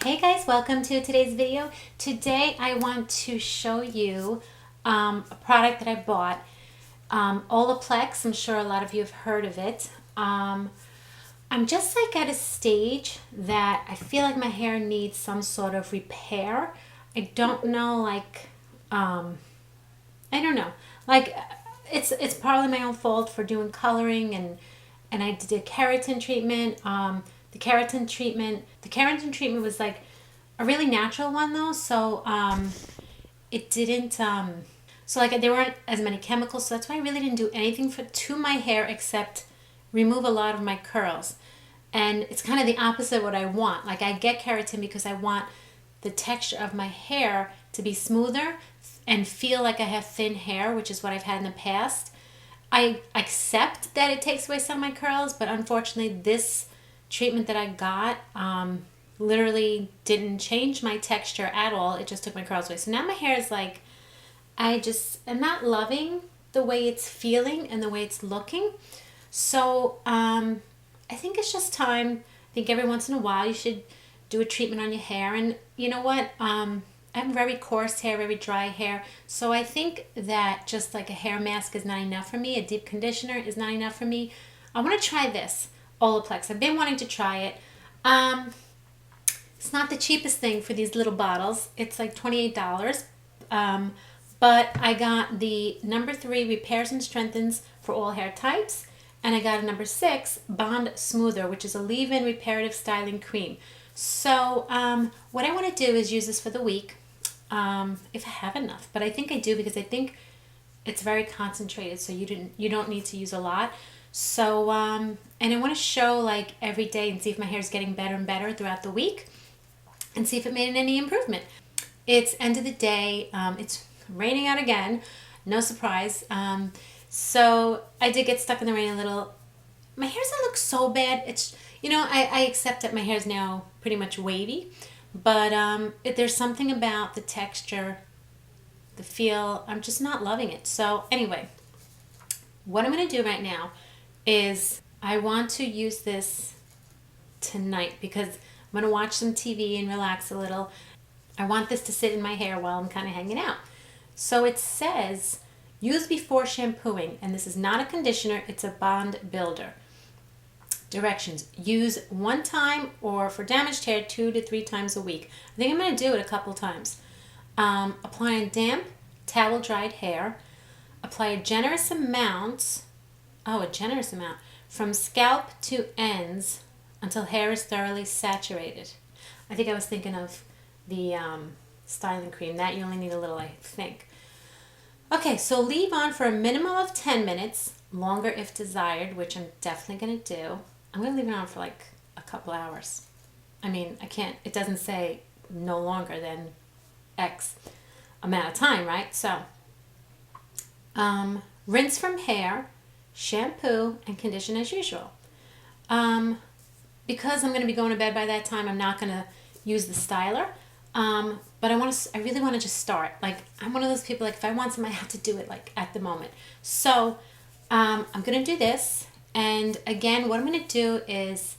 Hey guys, welcome to today's video. Today I want to show you a product that I bought, Olaplex. I'm sure a lot of you have heard of it. I'm just like at a stage that I feel like my hair needs some sort of repair. I don't know, I don't know, like it's probably my own fault for doing coloring and I did a keratin treatment. The keratin treatment was like a really natural one though, so it didn't so like there weren't as many chemicals, so that's why I really didn't do anything to my hair except remove a lot of my curls. And it's kind of the opposite of what I want. Like I get keratin because I want the texture of my hair to be smoother and feel like I have thin hair, which is what I've had in the past. I accept that it takes away some of my curls, but unfortunately this treatment that I got literally didn't change my texture at all. It just took my curls away. So now my hair is like, I just am not loving the way it's feeling and the way it's looking. So I think it's just time. I think every once in a while you should do a treatment on your hair. And you know what? I have very coarse hair, very dry hair. So I think that just like a hair mask is not enough for me. A deep conditioner is not enough for me. I want to try this Olaplex. I've been wanting to try it. It's not the cheapest thing for these little bottles. It's like $28. But I got the number 3 repairs and strengthens for all hair types. And I got a number 6 bond smoother, which is a leave-in reparative styling cream. So what I want to do is use this for the week, if I have enough. But I think I do because I think it's very concentrated, so you don't need to use a lot. So and I want to show like every day and see if my hair is getting better and better throughout the week, and see if it made any improvement. It's end of the day. It's raining out again. No surprise. So I did get stuck in the rain a little. My hair doesn't look so bad. It's, I accept that my hair is now pretty much wavy, but there's something about the texture, the feel. I'm just not loving it. So anyway, what I'm going to do right now is I want to use this tonight because I'm going to watch some TV and relax a little. I want this to sit in my hair while I'm kind of hanging out. So it says use before shampooing, and this is not a conditioner, it's a bond builder. Directions: use one time or for damaged hair 2 to 3 times a week. I think I'm going to do it a couple times. Apply on damp, towel dried hair. Apply a generous amount from scalp to ends until hair is thoroughly saturated. I think I was thinking of the styling cream. That you only need a little, I think. Okay, so leave on for a minimum of 10 minutes, longer if desired, which I'm definitely going to do. I'm going to leave it on for like a couple hours. I mean, I can't, it doesn't say no longer than X amount of time, right? So, rinse from hair, shampoo, and condition as usual. Because I'm going to be going to bed by that time, I'm not going to use the styler. But I really want to just start. Like, I'm one of those people, like, if I want something, I have to do it, like, at the moment. So, I'm going to do this. And again, what I'm going to do is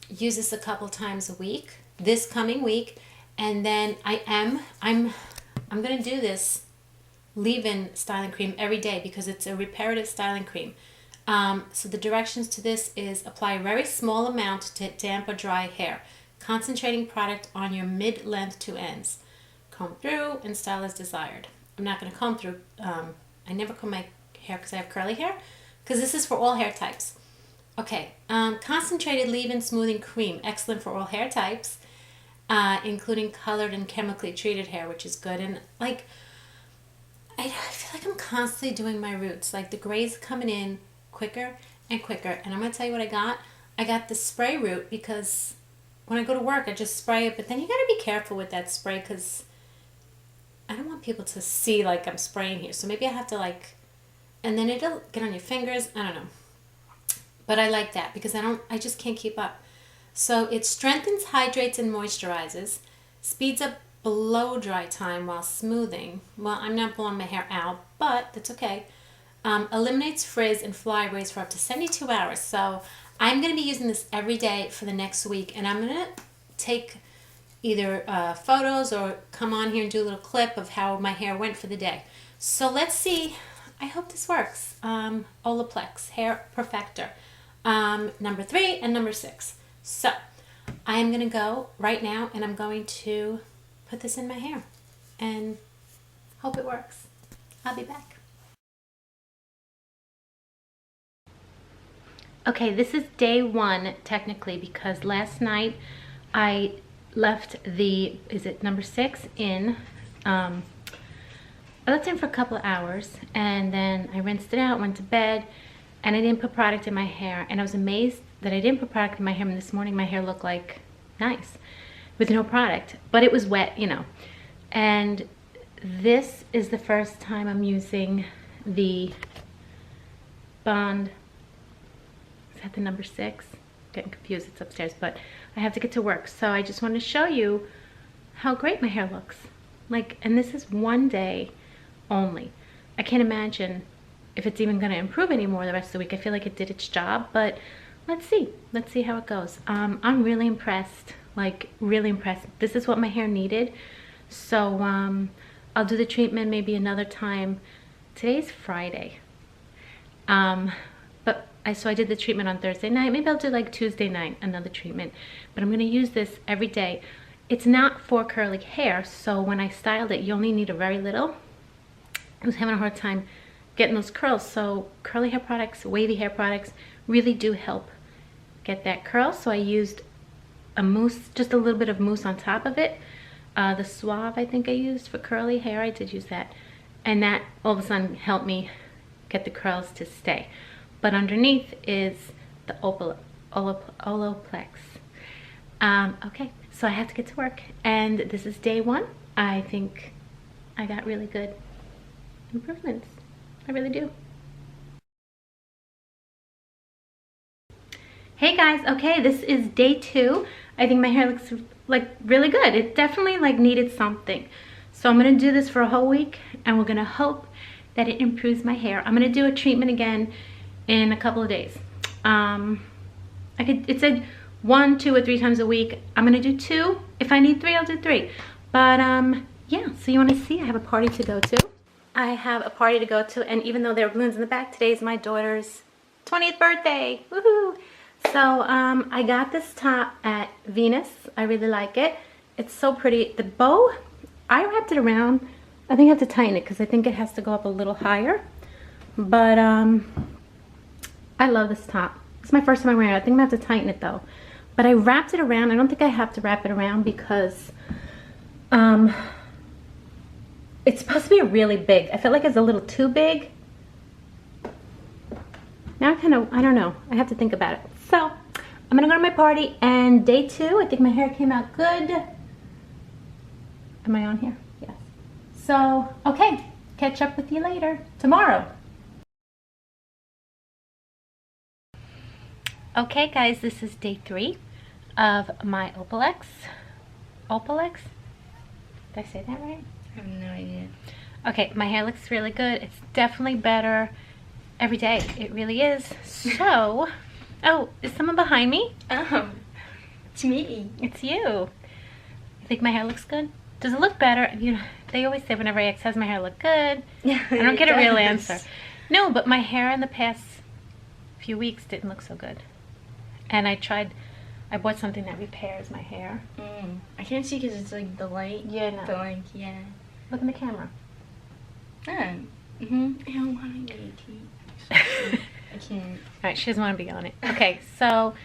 use this a couple times a week, this coming week. And then I'm going to do this leave-in styling cream every day because it's a reparative styling cream. So the directions to this is apply a very small amount to damp or dry hair. Concentrating product on your mid-length to ends. Comb through and style as desired. I'm not going to comb through. I never comb my hair because I have curly hair, because this is for all hair types. Okay, concentrated leave-in smoothing cream. Excellent for all hair types, including colored and chemically treated hair, which is good. And like, I feel like I'm constantly doing my roots. Like the grays coming in quicker and quicker. And I'm going to tell you what I got. I got the spray root because when I go to work, I just spray it. But then you got to be careful with that spray because I don't want people to see like I'm spraying here. So maybe I have to like, and then it'll get on your fingers. I don't know. But I like that because I just can't keep up. So it strengthens, hydrates, and moisturizes. Speeds up blow dry time while smoothing. Well, I'm not blowing my hair out, but that's okay. Eliminates frizz and flyaways for up to 72 hours. So I'm going to be using this every day for the next week, and I'm going to take either photos or come on here and do a little clip of how my hair went for the day. So let's see. I hope this works. Olaplex Hair Perfector, number 3 and number 6. So I am going to go right now and I'm going to put this in my hair and hope it works. I'll be back. Okay, this is day 1 technically, because last night I left the, is it number 6 in, I left it in for a couple of hours and then I rinsed it out, went to bed, and I didn't put product in my hair, and I was amazed that I didn't put product in my hair, and this morning my hair looked like nice with no product, but it was wet, you know. And this is the first time I'm using the Bond, is that the number 6? Getting confused, it's upstairs, but I have to get to work, so I just want to show you how great my hair looks. Like, and this is one day only. I can't imagine if it's even going to improve anymore the rest of the week. I feel like it did its job, but let's see how it goes. I'm really impressed, like really impressed. This is what my hair needed, so I'll do the treatment maybe another time. Today's Friday, but so I did the treatment on Thursday night. Maybe I'll do like Tuesday night another treatment, but I'm going to use this every day. It's not for curly hair, so when I styled it, you only need a very little. I was having a hard time getting those curls, so curly hair products, wavy hair products really do help get that curl. So I used a mousse, just a little bit of mousse on top of it. The Suave I think I used for curly hair, I did use that, and that all of a sudden helped me get the curls to stay. But underneath is the Olaplex. Okay, so I have to get to work, and this is day 1. I think I got really good improvements. I really do. Hey guys, okay, this is day 2. I think my hair looks like really good. It definitely like needed something. So I'm gonna do this for a whole week, and we're gonna hope that it improves my hair. I'm gonna do a treatment again in a couple of days. It said 1, 2, or 3 times a week. I'm gonna do 2. If I need 3, I'll do 3. But yeah, so you wanna see, I have a party to go to. I have a party to go to, and even though there are balloons in the back, today is my daughter's 20th birthday. Woohoo! So I got this top at Venus. I really like it. It's so pretty. The bow, I wrapped it around. I think I have to tighten it because I think it has to go up a little higher. But I love this top. It's my first time wearing it. I think I'm gonna have to tighten it though. But I wrapped it around. I don't think I have to wrap it around because it's supposed to be really big. I feel like it's a little too big. Now I don't know. I have to think about it. So I'm gonna go to my party, and day 2, I think my hair came out good. Am I on here? Yes. So, okay, catch up with you later, tomorrow. Okay guys, this is day 3 of my Olaplex. Did I say that right? I have no idea. Okay, my hair looks really good. It's definitely better every day. It really is. So, oh, is someone behind me? It's me. It's you. You think my hair looks good? Does it look better? You know, they always say whenever I ask, does my hair look good? Yeah, I don't get a real answer. No, but my hair in the past few weeks didn't look so good. And I bought something that repairs my hair. I can't see because it's like the light. Yeah, no. But like, yeah. Look in the camera. Oh. I don't want to get it. I can't. Alright, she doesn't want to be on it. Okay, so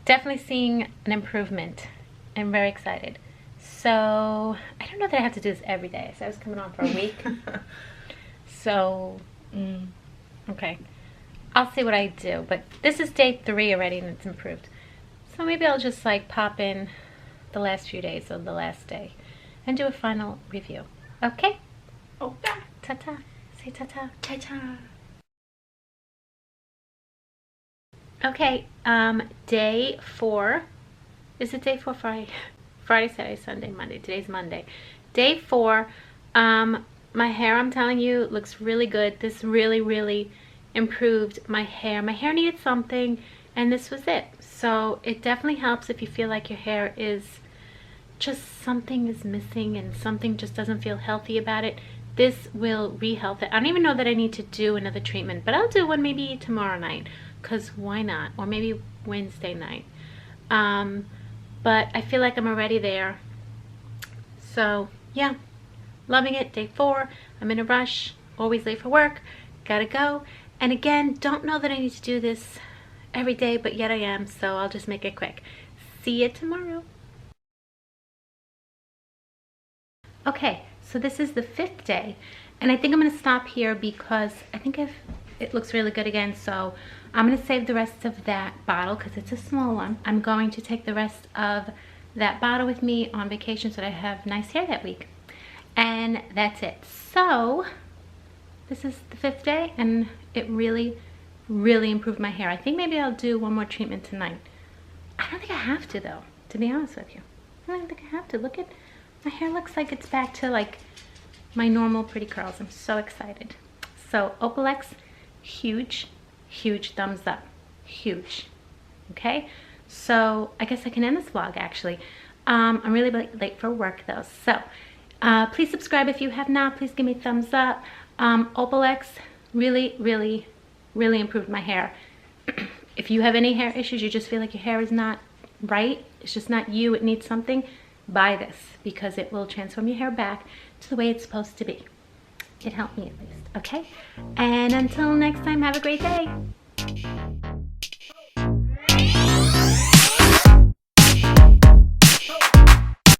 definitely seeing an improvement. I'm very excited. So, I don't know that I have to do this every day. So I was coming on for a week. So, okay. I'll see what I do. But this is day 3 already and it's improved. So maybe I'll just like pop in the last few days of the last day and do a final review. Okay? Oh, yeah. Ta-ta. Say ta-ta. Ta-ta. Okay, day 4. Is it day 4? Friday, Saturday, Sunday, Monday. Today's Monday. Day 4. My hair, I'm telling you, looks really good. This really, really improved my hair. My hair needed something, and this was it. So it definitely helps if you feel like your hair is just something is missing and something just doesn't feel healthy about it, this will re-health it. I don't even know that I need to do another treatment, but I'll do one maybe tomorrow night, because why not? Or maybe Wednesday night. But I feel like I'm already there. So yeah, loving it. Day 4. I'm in a rush, always late for work, gotta go. And again, don't know that I need to do this every day, but yet I am, so I'll just make it quick. See you tomorrow. Okay, so this is the 5th day, and I think I'm going to stop here because I think it looks really good again, so I'm going to save the rest of that bottle because it's a small one. I'm going to take the rest of that bottle with me on vacation so that I have nice hair that week. And that's it. So this is the 5th day, and it really, really improved my hair. I think maybe I'll do one more treatment tonight. I don't think I have to, though, to be honest with you. I don't think I have to. Look at my hair, looks like it's back to like my normal pretty curls. I'm so excited. So Olaplex, huge, huge thumbs up. Huge. Okay, so I guess I can end this vlog actually. I'm really late for work though, so please subscribe if you have not. Please give me a thumbs up. Olaplex really, really, really improved my hair. If you have any hair issues, you just feel like your hair is not right, it's just not you, it needs something, buy this because it will transform your hair back to the way it's supposed to be. It helped me at least, okay? And until next time, have a great day.